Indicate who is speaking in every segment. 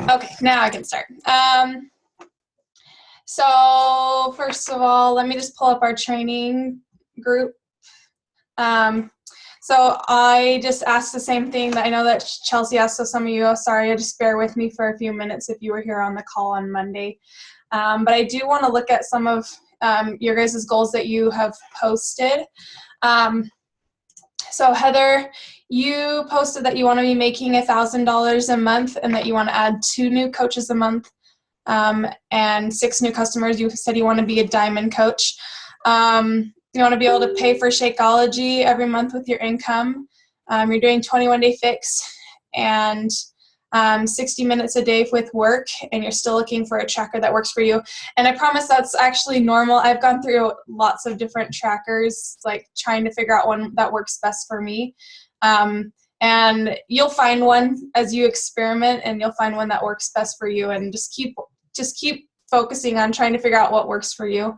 Speaker 1: Okay, now I can start. So first of all, let me just pull up our training group. So I just asked the same thing that I know that Chelsea asked, so some of you, sorry, just bear with me for a few minutes if you were here on the call on Monday. But I do want to look at some of your guys' goals that you have posted. So Heather, you posted that you want to be making $1,000 a month and that you want to add 2 new coaches a month and 6 new customers. You said you want to be a diamond coach. You want to be able to pay for Shakeology every month with your income. You're doing 21-day fix and 60 minutes a day with work, and you're still looking for a tracker that works for you. And I promise that's actually normal. I've gone through lots of different trackers, like trying to figure out one that works best for me. And you'll find one as you experiment, and you'll find one that works best for you, and just keep focusing on trying to figure out what works for you.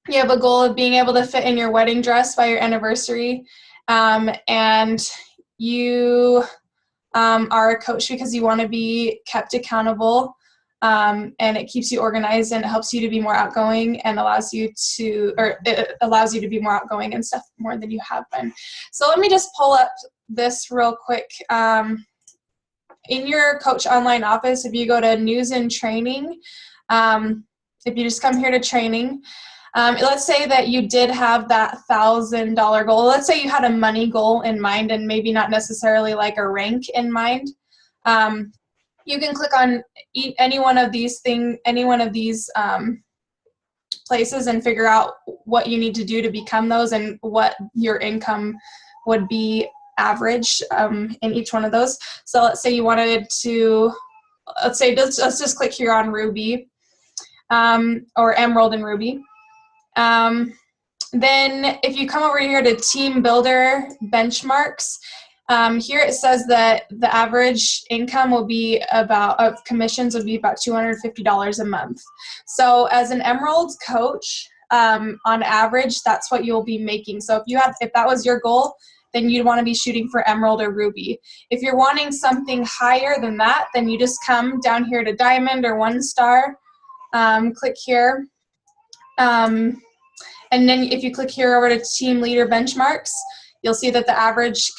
Speaker 1: You have a goal of being able to fit in your wedding dress by your anniversary, and you are a coach because you want to be kept accountable, and it keeps you organized, and it helps you to be more outgoing and it allows you to be more outgoing and stuff more than you have been. So let me just pull up this real quick. In your Coach Online office, if you go to News and Training, if you just come here to training, let's say that you did have that $1,000 goal. Let's say you had a money goal in mind and maybe not necessarily like a rank in mind. You can click on any one of these places and figure out what you need to do to become those and what your income would be average in each one of those. So let's say you wanted to, let's just click here on Ruby or Emerald and Ruby. Then if you come over here to Team Builder Benchmarks, here it says that the average income will be of commissions would be about $250 a month. So as an Emerald coach, on average, that's what you'll be making. So if that was your goal, then you'd want to be shooting for Emerald or Ruby. If you're wanting something higher than that, then you just come down here to Diamond or 1 star, click here. And then if you click here over to Team Leader Benchmarks, you'll see that the average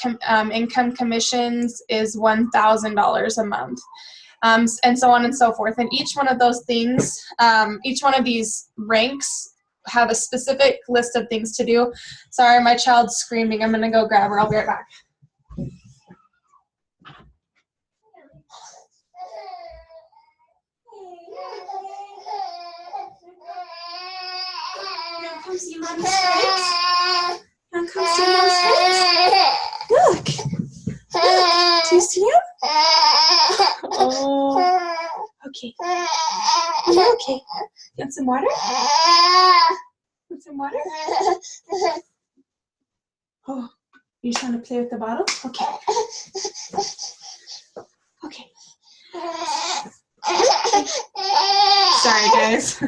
Speaker 1: income commissions is $1,000 a month, and so on and so forth. And each one of those things, each one of these ranks have a specific list of things to do. Sorry, my child's screaming. I'm going to go grab her. I'll be right back. Come see Mom's face. Come see Mom's face. Look. Do you see him? Oh. Okay. Yeah, okay. You want some water? Want some water? Oh, you trying to play with the bottle? Okay. Okay. Sorry, guys.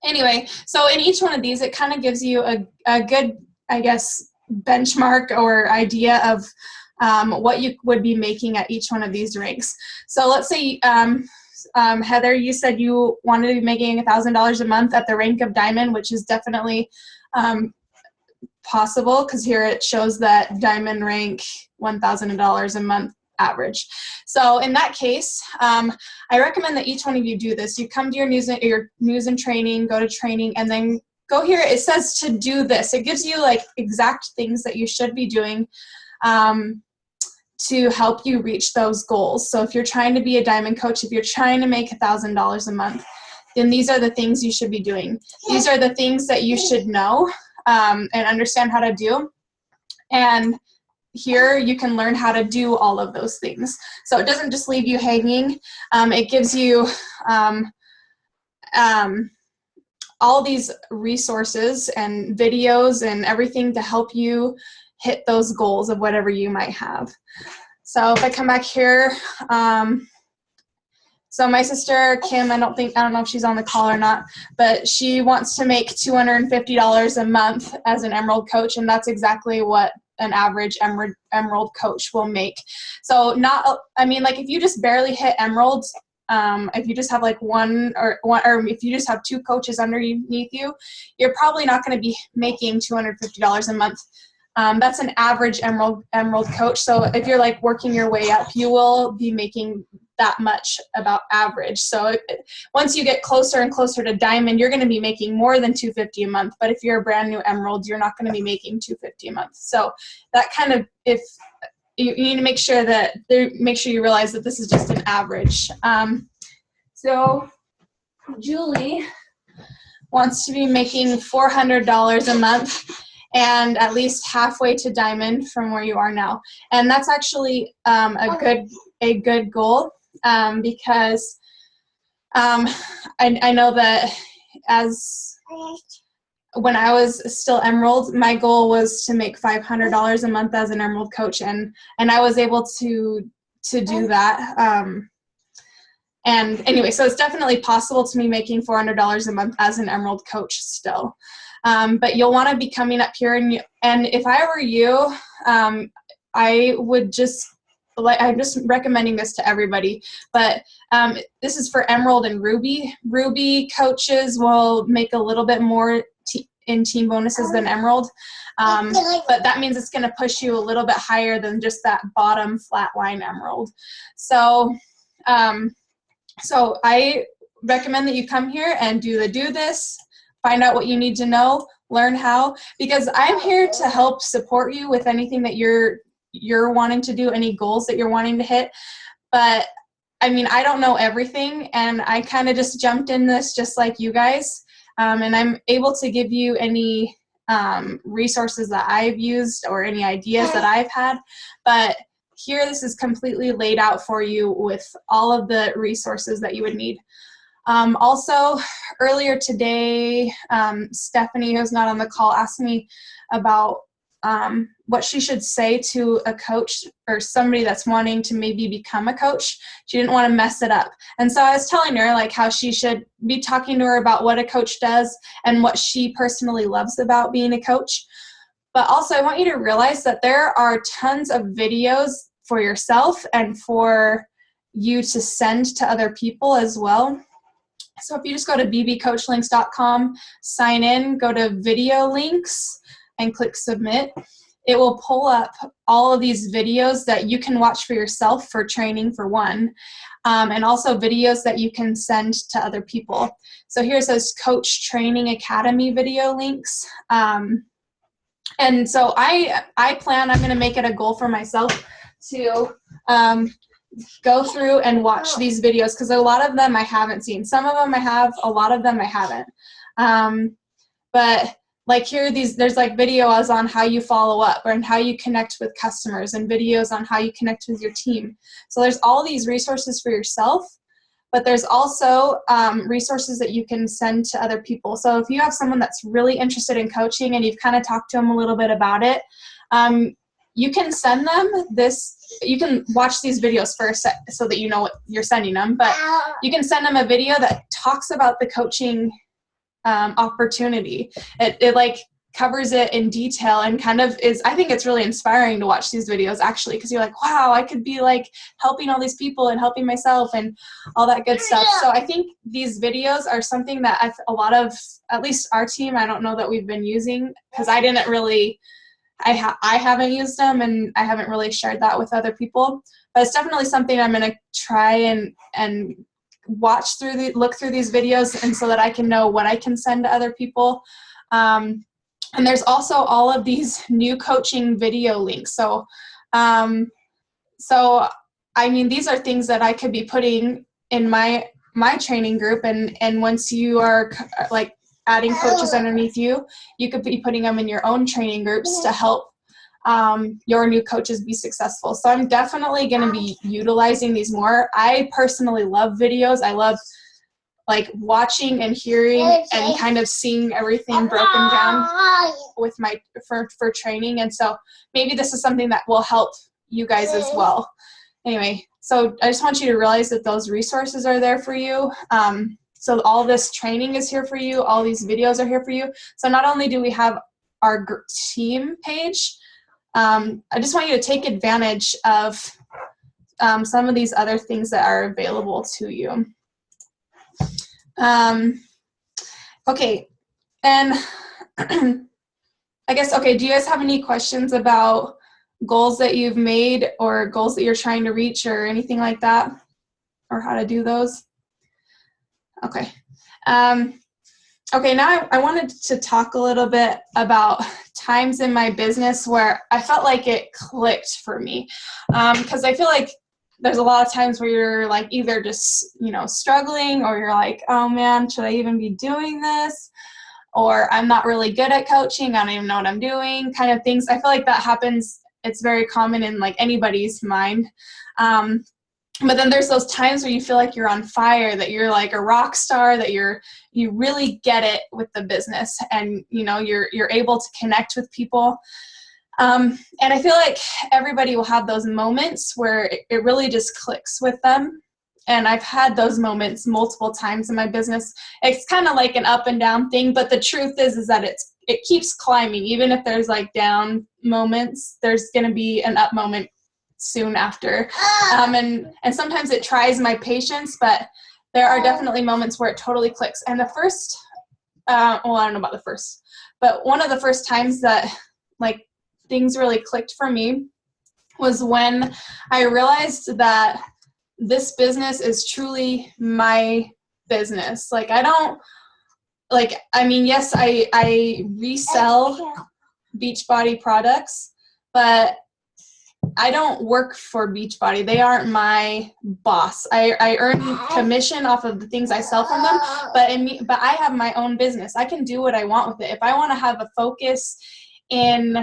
Speaker 1: Anyway, so in each one of these, it kind of gives you a good, I guess, benchmark or idea of what you would be making at each one of these ranks. So let's say, Heather, you said you wanted to be making $1,000 a month at the rank of Diamond, which is definitely possible because here it shows that Diamond rank $1,000 a month average. So in that case, I recommend that each one of you do this. You come to your news and training, go to training, and then go here. It says to do this. It gives you like exact things that you should be doing to help you reach those goals. So if you're trying to be a diamond coach, if you're trying to make $1,000 a month, then these are the things you should be doing. These are the things that you should know and understand how to do. And here you can learn how to do all of those things. So it doesn't just leave you hanging. It gives you all these resources and videos and everything to help you hit those goals of whatever you might have. So if I come back here, so my sister Kim, I don't know if she's on the call or not, but she wants to make $250 a month as an Emerald coach, and that's exactly what an average Emerald coach will make. So like if you just barely hit Emeralds, if you just have like one or if you just have 2 coaches underneath you, you're probably not going to be making $250 a month. That's an average Emerald coach. So if you're like working your way up, you will be making that much, about average. So once you get closer and closer to Diamond, you're going to be making more than $250 a month. But if you're a brand new Emerald, you're not going to be making $250 a month. So that kind of, if you need to make sure you realize that this is just an average. So Julie wants to be making $400 a month and at least halfway to Diamond from where you are now. And that's actually a good goal, because I know that when I was still Emerald, my goal was to make $500 a month as an Emerald coach, and I was able to do that. And anyway, so it's definitely possible to me making $400 a month as an Emerald coach still. But you'll want to be coming up here, and if I were you, I would I'm just recommending this to everybody, but this is for Emerald and Ruby. Ruby coaches will make a little bit more in team bonuses than Emerald, but that means it's going to push you a little bit higher than just that bottom flat line Emerald. So I recommend that you come here and do this, find out what you need to know, learn how, because I'm here to help support you with anything that you're wanting to do, any goals that you're wanting to hit. But I mean, I don't know everything, and I kind of just jumped in this just like you guys, and I'm able to give you any resources that I've used or any ideas that I've had. But here, this is completely laid out for you with all of the resources that you would need. Also, earlier today, Stephanie, who's not on the call, asked me about what she should say to a coach or somebody that's wanting to maybe become a coach. She didn't want to mess it up. And so I was telling her like how she should be talking to her about what a coach does and what she personally loves about being a coach. But also I want you to realize that there are tons of videos for yourself and for you to send to other people as well. So if you just go to bbcoachlinks.com, sign in, go to video links, and click submit, it will pull up all of these videos that you can watch for yourself for training, for one, and also videos that you can send to other people. So here's those Coach Training Academy video links. And so I'm going to make it a goal for myself to go through and watch these videos, because a lot of them I haven't seen. Some of them I have, a lot of them I haven't. But like here, there's like videos on how you follow up and how you connect with customers, and videos on how you connect with your team. So there's all these resources for yourself, but there's also resources that you can send to other people. So if you have someone that's really interested in coaching and you've kind of talked to them a little bit about it, you can send them this. You can watch these videos first so that you know what you're sending them, but you can send them a video that talks about the coaching opportunity. It like covers it in detail and kind of is, I think it's really inspiring to watch these videos actually, because you're like, wow, I could be like helping all these people and helping myself and all that good stuff. So I think these videos are something that a lot of, at least our team, I don't know that we've been using, because I didn't really, I haven't used them, and I haven't really shared that with other people. But it's definitely something I'm going to try and look through these videos, and so that I can know what I can send to other people. And there's also all of these new coaching video links. So I mean, these are things that I could be putting in my training group, and once you are like adding coaches underneath you, you could be putting them in your own training groups to help your new coaches be successful. So I'm definitely going to be utilizing these more. I personally love videos. I love like watching and hearing and kind of seeing everything broken down with for training. And so maybe this is something that will help you guys as well. Anyway, so I just want you to realize that those resources are there for you. So all this training is here for you. All these videos are here for you. So not only do we have our team page, I just want you to take advantage of some of these other things that are available to you. Okay, and I guess, okay, do you guys have any questions about goals that you've made or goals that you're trying to reach or anything like that, or how to do those? Okay. Okay, now I wanted to talk a little bit about times in my business where I felt like it clicked for me. Because I feel like there's a lot of times where you're like either just, you know, struggling, or you're like, oh man, should I even be doing this? Or I'm not really good at coaching, I don't even know what I'm doing, kind of things. I feel like that happens, it's very common in like anybody's mind. But then there's those times where you feel like you're on fire, that you're like a rock star, that you really get it with the business, and you know you're able to connect with people. And I feel like everybody will have those moments where it really just clicks with them. And I've had those moments multiple times in my business. It's kind of like an up and down thing, but the truth is that it keeps climbing. Even if there's like down moments, there's going to be an up moment soon after. And sometimes it tries my patience, but there are definitely moments where it totally clicks. And the first, well, I don't know about the first, but one of the first times that like things really clicked for me was when I realized that this business is truly my business. Like I don't, like, I mean, yes, I resell Beachbody products, but I don't work for Beachbody. They aren't my boss. I earn commission off of the things I sell from them, but I have my own business. I can do what I want with it. If I want to have a focus in,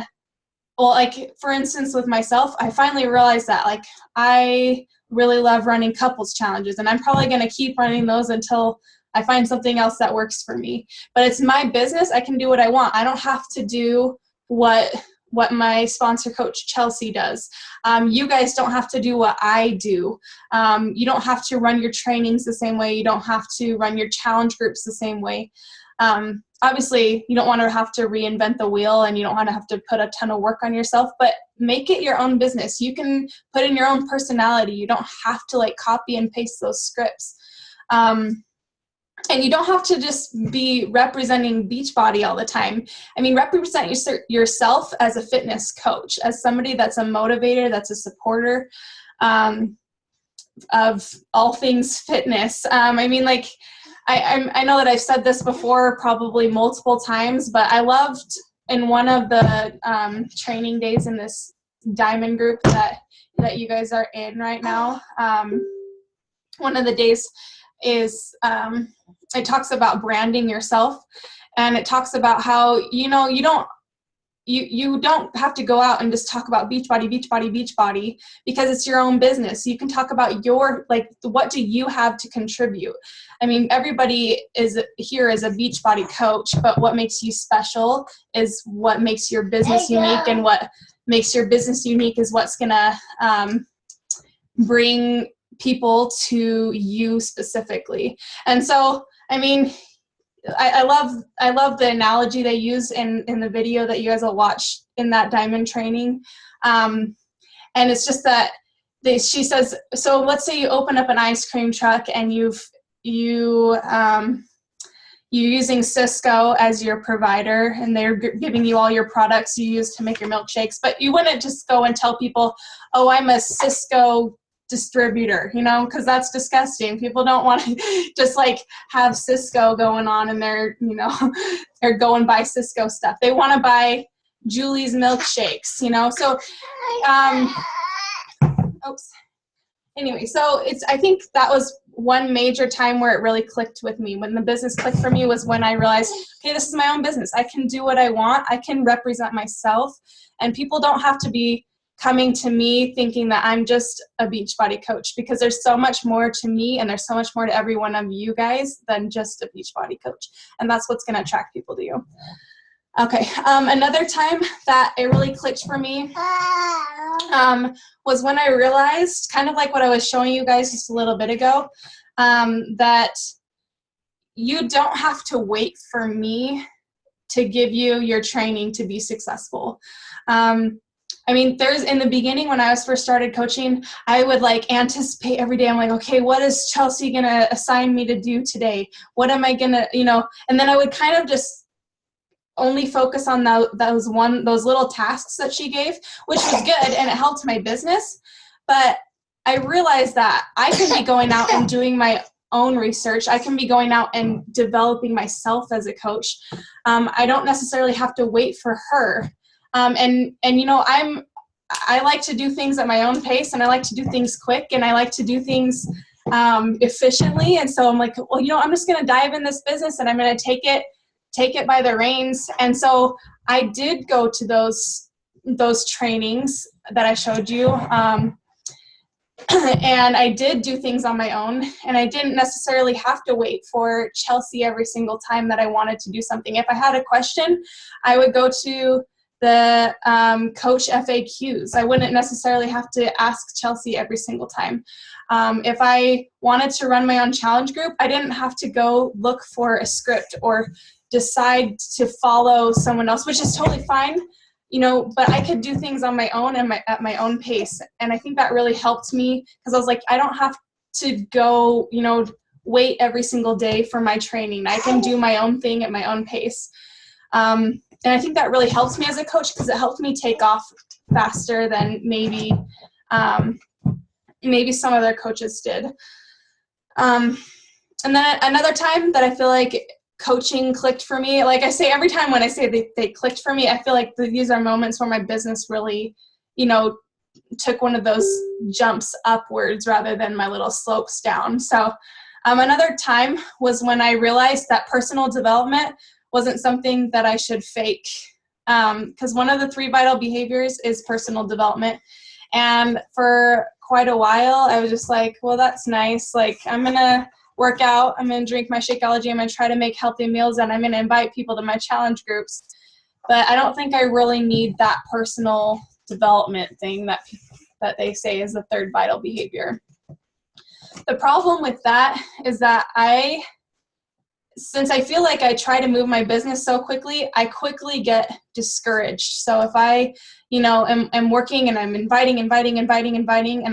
Speaker 1: well, like for instance with myself, I finally realized that like I really love running couples challenges, and I'm probably going to keep running those until I find something else that works for me. But it's my business. I can do what I want. I don't have to do what my sponsor coach Chelsea does. You guys don't have to do what I do. You don't have to run your trainings the same way. You don't have to run your challenge groups the same way. Obviously, you don't want to have to reinvent the wheel, and you don't want to have to put a ton of work on yourself, but make it your own business. You can put in your own personality. You don't have to like copy and paste those scripts. And you don't have to just be representing Beachbody all the time. I mean, represent yourself as a fitness coach, as somebody that's a motivator, that's a supporter of all things fitness. I mean, like, I know that I've said this before probably multiple times, but I loved in one of the training days in this diamond group that you guys are in right now, one of the days is it talks about branding yourself, and it talks about how, you know, you don't have to go out and just talk about Beachbody, because it's your own business. You can talk about your, like, what do you have to contribute? I mean, everybody is here as a Beachbody coach, but what makes you special is what makes your business unique, and what makes your business unique is what's gonna bring people to you specifically. And so, I mean, I love the analogy they use in the video that you guys will watch in that diamond training. And it's just that she says, so let's say you open up an ice cream truck, and you're using Cisco as your provider, and they're giving you all your products you use to make your milkshakes, but you wouldn't just go and tell people, oh, I'm a Cisco distributor, you know, because that's disgusting. People don't want to just like have Cisco going on, and they're, you know, they're going buy Cisco stuff. They want to buy Julie's milkshakes, you know. So oops. Anyway, so I think that was one major time where it really clicked with me. When the business clicked for me was when I realized, okay, this is my own business. I can do what I want. I can represent myself, and people don't have to be coming to me thinking that I'm just a Beachbody coach, because there's so much more to me, and there's so much more to every one of you guys than just a Beachbody coach. And that's what's going to attract people to you. Okay, another time that it really clicked for me was when I realized, kind of like what I was showing you guys just a little bit ago, that you don't have to wait for me to give you your training to be successful. I mean, there's in the beginning when I was first started coaching, I would like anticipate every day. I'm like, okay, what is Chelsea going to assign me to do today? What am I going to, and then I would kind of just only focus on those little tasks that she gave, which was good and it helped my business. But I realized that I can be going out and doing my own research. I can be going out and developing myself as a coach. I don't necessarily have to wait for her. I like to do things at my own pace, and I like to do things quick, and I like to do things efficiently. And so I'm like, well, I'm just going to dive in this business, and I'm going to take it by the reins. And so I did go to those trainings that I showed you. And I did do things on my own, and I didn't necessarily have to wait for Chelsea every single time that I wanted to do something. If I had a question, I would go to the coach FAQs. I wouldn't necessarily have to ask Chelsea every single time. If I wanted to run my own challenge group, I didn't have to go look for a script or decide to follow someone else, which is totally fine. But I could do things on my own and at my own pace. And I think that really helped me, because I was like, I don't have to go, wait every single day for my training. I can do my own thing at my own pace. And I think that really helps me as a coach, because it helped me take off faster than maybe some other coaches did. And then another time that I feel like coaching clicked for me, like I say, every time when I say they clicked for me, I feel like these are moments where my business really, took one of those jumps upwards rather than my little slopes down. So another time was when I realized that personal development wasn't something that I should fake, because one of the 3 vital behaviors is personal development. And for quite a while, I was just like, well, that's nice. Like, I'm going to work out, I'm going to drink my Shakeology, I'm going to try to make healthy meals, and I'm going to invite people to my challenge groups. But I don't think I really need that personal development thing that they say is the 3rd vital behavior. The problem with that is that since I feel like I try to move my business so quickly, I quickly get discouraged. So if I, am working and I'm inviting, and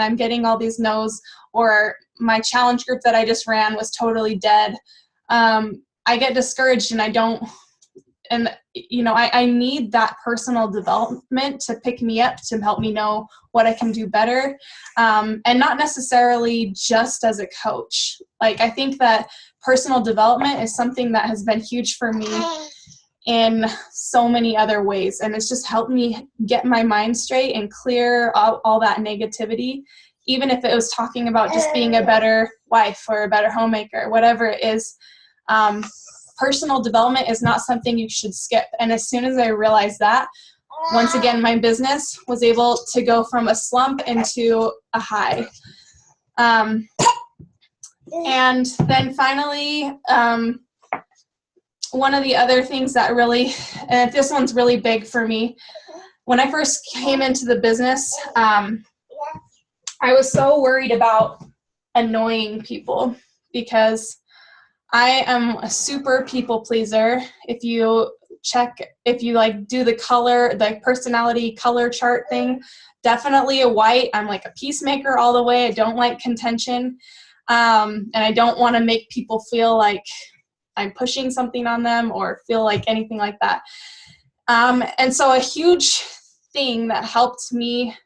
Speaker 1: I'm getting all these no's, or my challenge group that I just ran was totally dead, I get discouraged, and I need that personal development to pick me up, to help me know what I can do better, and not necessarily just as a coach. Like, I think that personal development is something that has been huge for me in so many other ways, and it's just helped me get my mind straight and clear all that negativity, even if it was talking about just being a better wife or a better homemaker, whatever it is. Personal development is not something you should skip. And as soon as I realized that, once again, my business was able to go from a slump into a high. And then finally, one of the other things that really, and this one's really big for me, when I first came into the business, I was so worried about annoying people, because I am a super people pleaser. If you do the personality color chart thing, definitely a white. I'm like a peacemaker all the way. I don't like contention. And I don't want to make people feel like I'm pushing something on them or feel like anything like that. And so a huge thing that helped me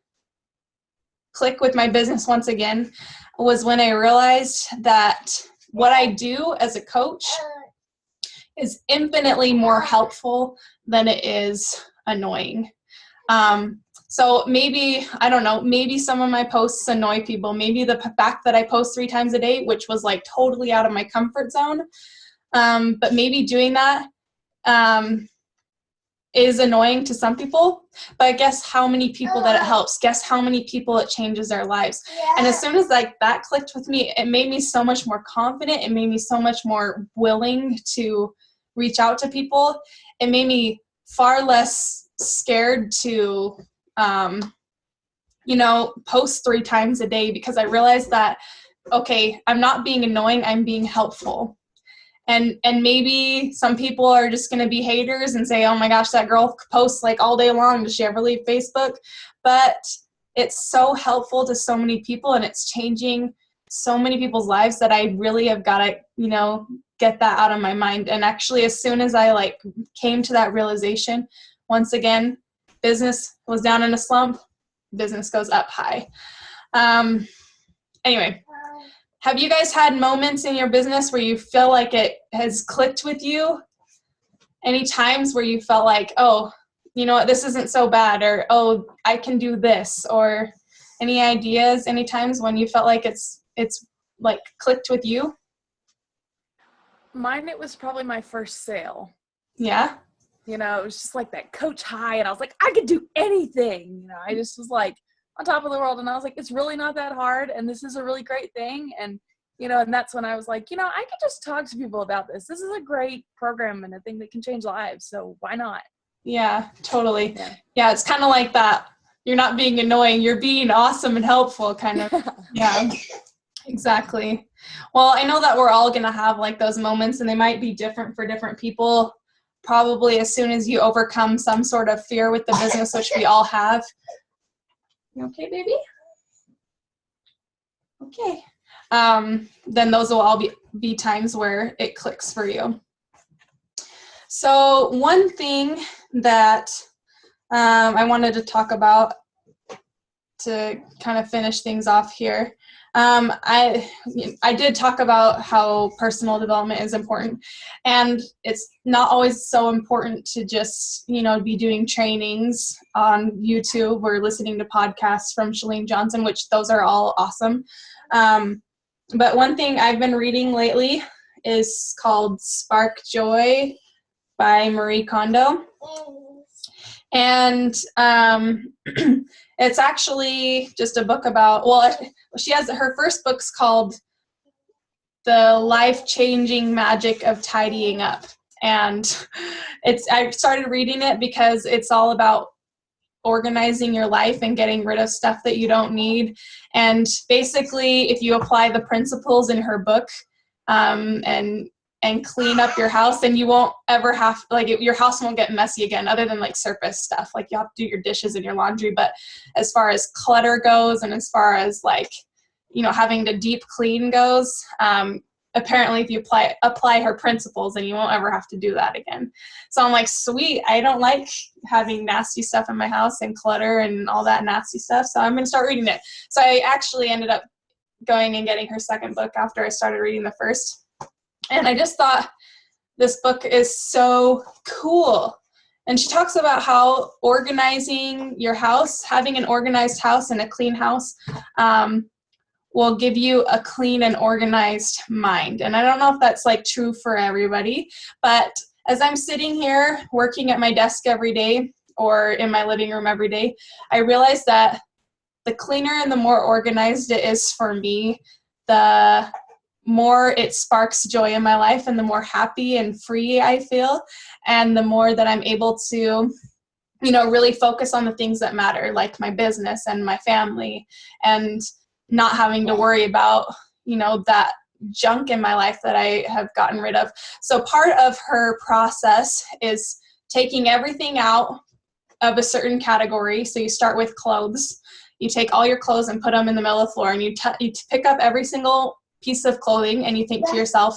Speaker 1: click with my business once again was when I realized that what I do as a coach is infinitely more helpful than it is annoying. So maybe, I don't know, maybe some of my posts annoy people. Maybe the fact that I post 3 times a day, which was like totally out of my comfort zone. But maybe doing that is annoying to some people, but guess how many people that it helps? Guess how many people it changes their lives? And as soon as that clicked with me, it made me so much more confident. It made me so much more willing to reach out to people. It made me far less scared to, post 3 times a day, because I realized that, okay, I'm not being annoying, I'm being helpful. And maybe some people are just going to be haters and say, oh my gosh, that girl posts like all day long. Does she ever leave Facebook? But it's so helpful to so many people, and it's changing so many people's lives that I really have got to, get that out of my mind. And actually, as soon as I like came to that realization, once again, business was down in a slump, business goes up high. Anyway, have you guys had moments in your business where you feel like it has clicked with you? Any times where you felt like, oh, you know what, this isn't so bad, or oh, I can do this, or any ideas, any times when you felt like it's like clicked with you?
Speaker 2: Mine, it was probably my first sale.
Speaker 1: Yeah.
Speaker 2: It was just like that coach high, and I was like, I could do anything. I just was like on top of the world, and I was like, it's really not that hard, and this is a really great thing. And and that's when I was like, I could just talk to people about this. This is a great program and a thing that can change lives, so why not?
Speaker 1: Yeah, totally. Yeah, it's kind of like that. You're not being annoying, you're being awesome and helpful, kind of. Yeah, exactly. Well, I know that we're all going to have like those moments, and they might be different for different people. Probably as soon as you overcome some sort of fear with the business, which we all have. You okay, baby? Okay. Then those will all be times where it clicks for you. So one thing that I wanted to talk about to kind of finish things off here, I did talk about how personal development is important, and it's not always so important to just be doing trainings on YouTube or listening to podcasts from Chalene Johnson, which those are all awesome. But one thing I've been reading lately is called Spark Joy by Marie Kondo. And it's actually just a book about, she has her first book's called The Life-Changing Magic of Tidying Up. And I started reading it because it's all about organizing your life and getting rid of stuff that you don't need. And basically, if you apply the principles in her book and clean up your house, then you won't ever have, your house won't get messy again, other than like surface stuff. Like you have to do your dishes and your laundry. But as far as clutter goes, and as far as having to deep clean goes, apparently if you apply her principles, then you won't ever have to do that again. So I'm like, sweet, I don't like having nasty stuff in my house and clutter and all that nasty stuff. So I'm going to start reading it. So I actually ended up going and getting her second book after I started reading the first. And I just thought this book is so cool. And she talks about how organizing your house, having an organized house and a clean house, will give you a clean and organized mind. And I don't know if that's true for everybody, but as I'm sitting here working at my desk every day or in my living room every day, I realize that the cleaner and the more organized it is for me, the more it sparks joy in my life, and the more happy and free I feel, and the more that I'm able to really focus on the things that matter, like my business and my family, and not having to worry about that junk in my life that I have gotten rid of. So part of her process is taking everything out of a certain category. So you start with clothes. You take all your clothes and put them in the middle of the floor, and you pick up every single piece of clothing, and you think to yourself,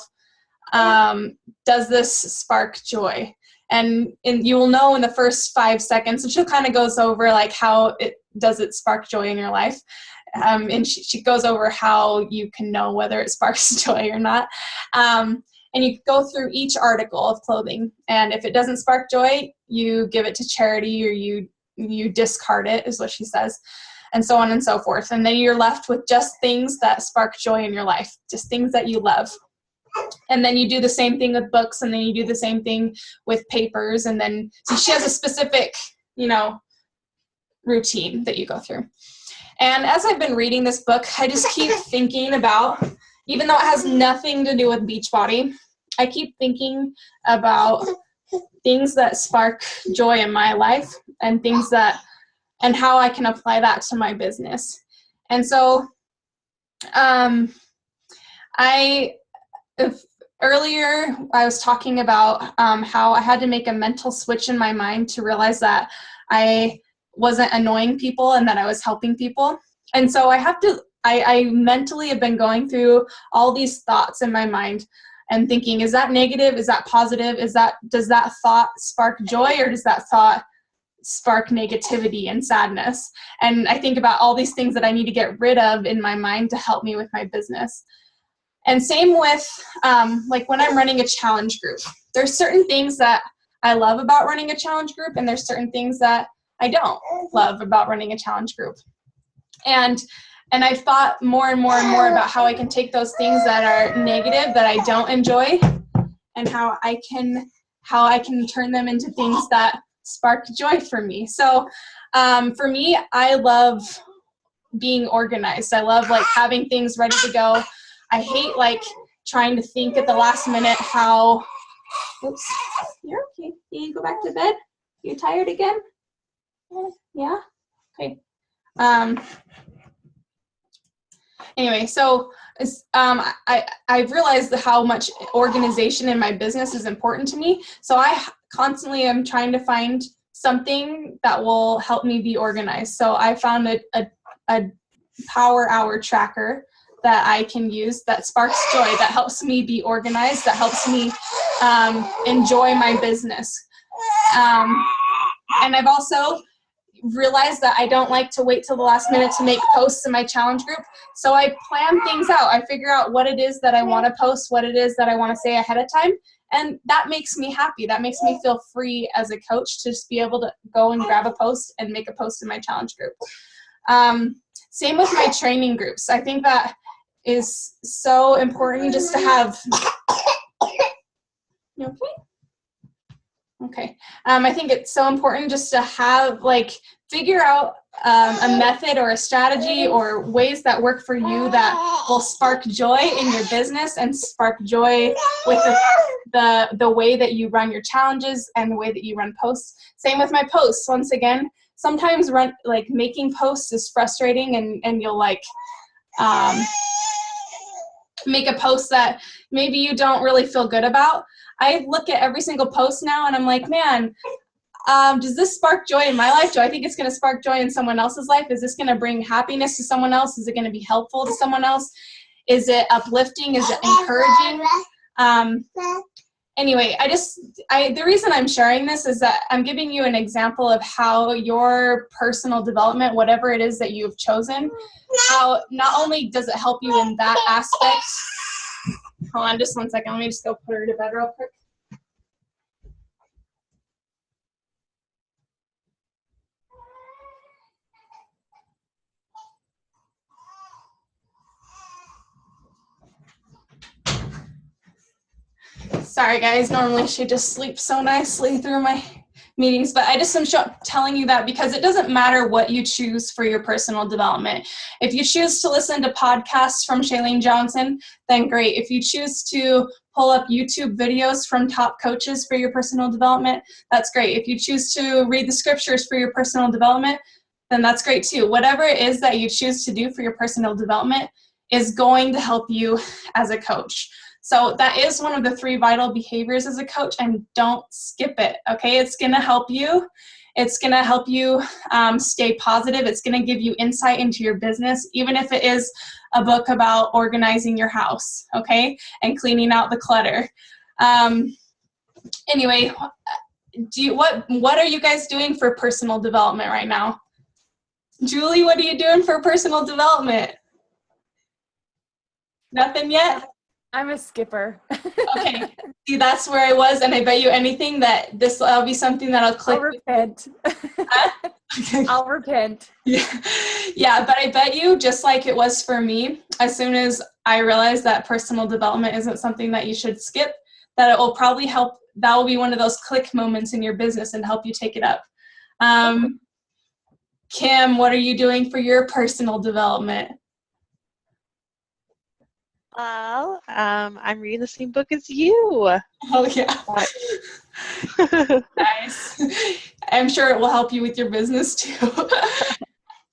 Speaker 1: does this spark joy? And you will know in the first 5 seconds, and she'll kind of goes over how it spark joy in your life. And she goes over how you can know whether it sparks joy or not. And you go through each article of clothing, and if it doesn't spark joy, you give it to charity, or you discard it, is what she says, and so on and so forth. And then you're left with just things that spark joy in your life, just things that you love. And then you do the same thing with books, and then you do the same thing with papers. And then so she has a specific, routine that you go through. And as I've been reading this book, I just keep thinking about, even though it has nothing to do with Beachbody, I keep thinking about things that spark joy in my life, and and how I can apply that to my business. And so earlier I was talking about how I had to make a mental switch in my mind to realize that I wasn't annoying people and that I was helping people. And so I mentally have been going through all these thoughts in my mind and thinking, is that negative? Is that positive? Does that thought spark joy, or does that thought spark negativity and sadness? And I think about all these things that I need to get rid of in my mind to help me with my business. And same with like when I'm running a challenge group. There's certain things that I love about running a challenge group, and there's certain things that I don't love about running a challenge group. And I've thought more and more and more about how I can take those things that are negative, that I don't enjoy, and how I can turn them into things that spark joy for me. So for me, I love being organized. I love like having things ready to go. I hate like trying to think at the last minute how, oops, you're okay. You go back to bed? You tired again? Yeah? Okay. Anyway, so I've realized how much organization in my business is important to me. So I constantly am trying to find something that will help me be organized. So I found a power hour tracker that I can use that sparks joy, that helps me be organized, that helps me enjoy my business. And I've also realized that I don't like to wait till the last minute to make posts in my challenge group. So I plan things out. I figure out what it is that I want to post, what it is that I want to say ahead of time. And that makes me happy. That makes me feel free as a coach to just be able to go and grab a post and make a post in my challenge group. Same with my training groups. I think that is so important just to have. You okay? Okay. I think it's so important just to have, like, figure out a method or a strategy or ways that work for you that will spark joy in your business and spark joy with the way that you run your challenges and the way that you run posts. Same with my posts. Once again, sometimes making posts is frustrating, and you'll make a post that maybe you don't really feel good about. I look at every single post now and I'm like, man, does this spark joy in my life? Do I think it's going to spark joy in someone else's life? Is this going to bring happiness to someone else? Is it going to be helpful to someone else? Is it uplifting? Is it encouraging? Anyway, the reason I'm sharing this is that I'm giving you an example of how your personal development, whatever it is that you've chosen, how not only does it help you in that aspect. Hold on just 1 second. Let me just go put her to bed real quick. Sorry, guys. Normally she just sleeps so nicely through my meetings, but I just am telling you that because it doesn't matter what you choose for your personal development. If you choose to listen to podcasts from Shailene Johnson, then great. If you choose to pull up YouTube videos from top coaches for your personal development, that's great. If you choose to read the scriptures for your personal development, then that's great too. Whatever it is that you choose to do for your personal development is going to help you as a coach. So that is one of the 3 vital behaviors as a coach, and don't skip it, okay? It's going to help you. It's going to help you stay positive. It's going to give you insight into your business, even if it is a book about organizing your house, okay, and cleaning out the clutter. Anyway, what are you guys doing for personal development right now? Julie, what are you doing for personal development? Nothing yet?
Speaker 2: I'm a skipper.
Speaker 1: Okay. See, that's where I was, and I bet you anything that this will be something that I'll click.
Speaker 2: I'll repent. I'll repent.
Speaker 1: Yeah, but I bet you, just like it was for me, as soon as I realized that personal development isn't something that you should skip, that it will probably help. That will be one of those click moments in your business and help you take it up. Kim, what are you doing for your personal development?
Speaker 3: Well, I'm reading the same book as you.
Speaker 1: Oh, yeah. Nice. I'm sure it will help you with your business, too.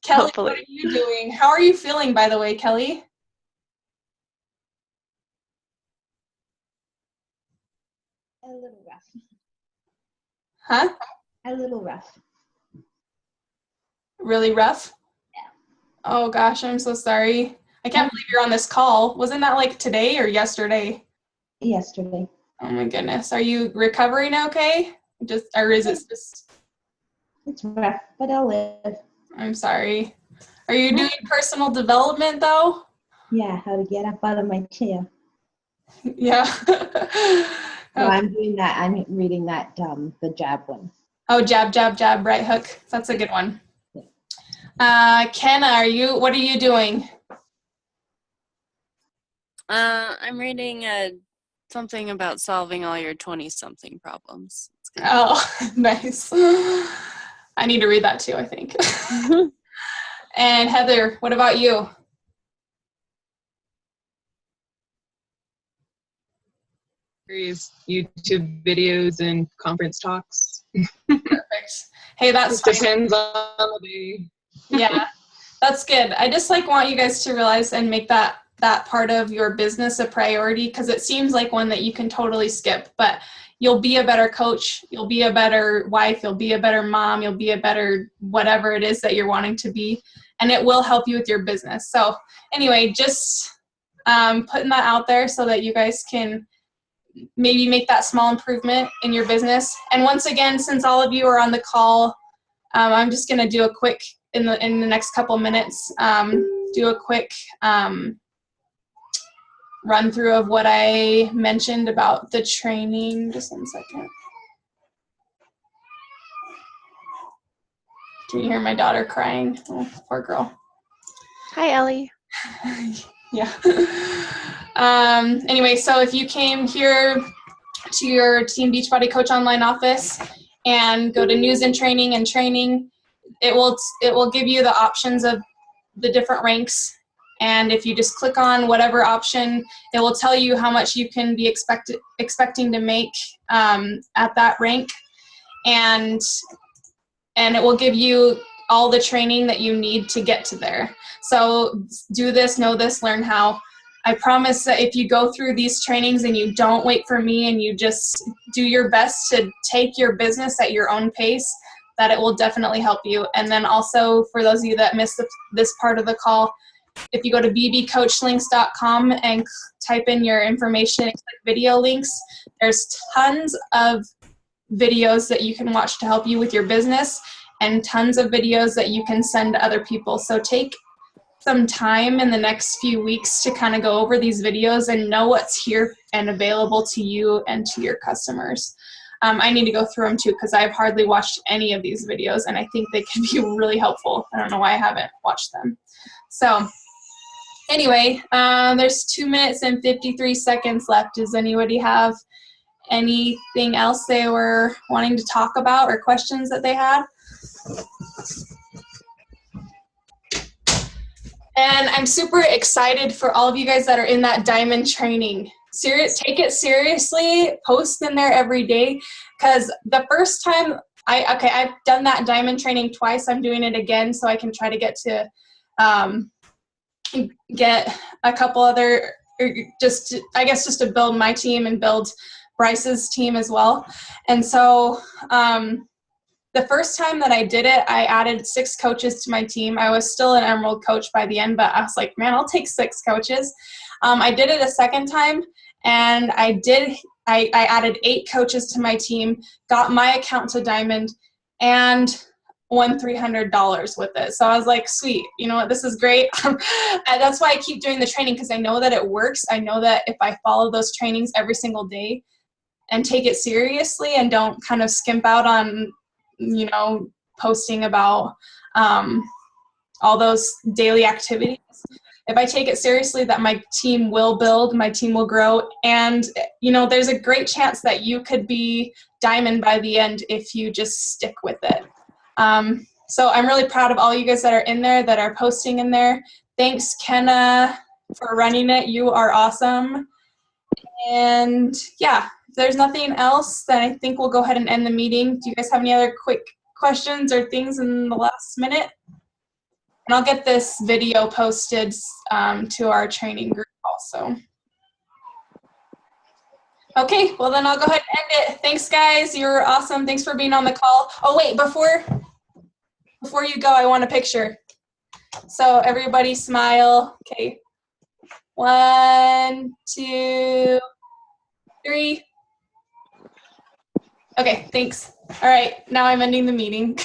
Speaker 1: Kelly,
Speaker 3: Hopefully.
Speaker 1: what are you doing? How are you feeling, by the way, Kelly?
Speaker 4: A little rough.
Speaker 1: Huh?
Speaker 4: A little rough.
Speaker 1: Really rough?
Speaker 4: Yeah.
Speaker 1: Oh gosh, I'm so sorry. I can't believe you're on this call. Wasn't that like today or yesterday?
Speaker 4: Yesterday.
Speaker 1: Oh my goodness. Are you recovering okay? Or is it just,
Speaker 4: It's rough, but I'll live.
Speaker 1: I'm sorry. Are you doing personal development though?
Speaker 4: Yeah, how to get up out of my chair.
Speaker 1: Yeah.
Speaker 4: No,
Speaker 1: Okay.
Speaker 4: I'm doing that. I'm reading that, the jab one.
Speaker 1: Oh, jab, jab, jab, right hook. That's a good one. Kenna, what are you doing?
Speaker 5: I'm reading something about solving all your 20-something problems. It's good.
Speaker 1: Oh, nice. I need to read that too, I think. And Heather, what about you?
Speaker 6: YouTube videos and conference talks.
Speaker 1: Perfect. Hey, that's
Speaker 6: It depends on the day.
Speaker 1: yeah, that's good. I just want you guys to realize and make that part of your business a priority, because it seems like one that you can totally skip, but you'll be a better coach, you'll be a better wife, you'll be a better mom, you'll be a better whatever it is that you're wanting to be, and it will help you with your business. So anyway, just putting that out there so that you guys can maybe make that small improvement in your business. And once again, since all of you are on the call, I'm just going to do a quick, in the next couple minutes, do a quick run through of what I mentioned about the training. Just 1 second. Can you hear my daughter crying? Oh, poor girl.
Speaker 3: Hi, Ellie.
Speaker 1: Yeah. Anyway, so if you came here to your Team Beachbody Coach online office and go to news and training, it will give you the options of the different ranks. And if you just click on whatever option, it will tell you how much you can be expecting to make at that rank. And it will give you all the training that you need to get to there. So do this, know this, learn how. I promise that if you go through these trainings and you don't wait for me and you just do your best to take your business at your own pace, that it will definitely help you. And then also, for those of you that missed this part of the call, if you go to bbcoachlinks.com and type in your information and click video links, there's tons of videos that you can watch to help you with your business, and tons of videos that you can send to other people. So take some time in the next few weeks to kind of go over these videos and know what's here and available to you and to your customers. I need to go through them too, because I've hardly watched any of these videos, and I think they can be really helpful. I don't know why I haven't watched them. So anyway, there's 2 minutes and 53 seconds left. Does anybody have anything else they were wanting to talk about or questions that they had? And I'm super excited for all of you guys that are in that diamond training. Take it seriously, post in there every day, because the first time I've done that diamond training twice. I'm doing it again so I can try to get a couple other, just to build my team and build Bryce's team as well. And so the first time that I did it, I added 6 coaches to my team. I was still an Emerald coach by the end, but I was like, man, I'll take 6 coaches. I did it a second time, and I added 8 coaches to my team, got my account to Diamond, and won $300 with it. So I was like, sweet, you know what, this is great. And that's why I keep doing the training, because I know that it works. I know that if I follow those trainings every single day and take it seriously and don't kind of skimp out on, posting about all those daily activities, if I take it seriously, that my team will build, my team will grow, and there's a great chance that you could be diamond by the end if you just stick with it. So I'm really proud of all you guys that are in there, that are posting in there. Thanks, Kenna, for running it. You are awesome. And yeah, if there's nothing else, then I think we'll go ahead and end the meeting. Do you guys have any other quick questions or things in the last minute? And I'll get this video posted to our training group also. Okay, well then I'll go ahead and end it. Thanks, guys. You're awesome. Thanks for being on the call. Oh wait, before you go, I want a picture. So everybody smile. Okay. 1, 2, 3. Okay, thanks. All right, now I'm ending the meeting.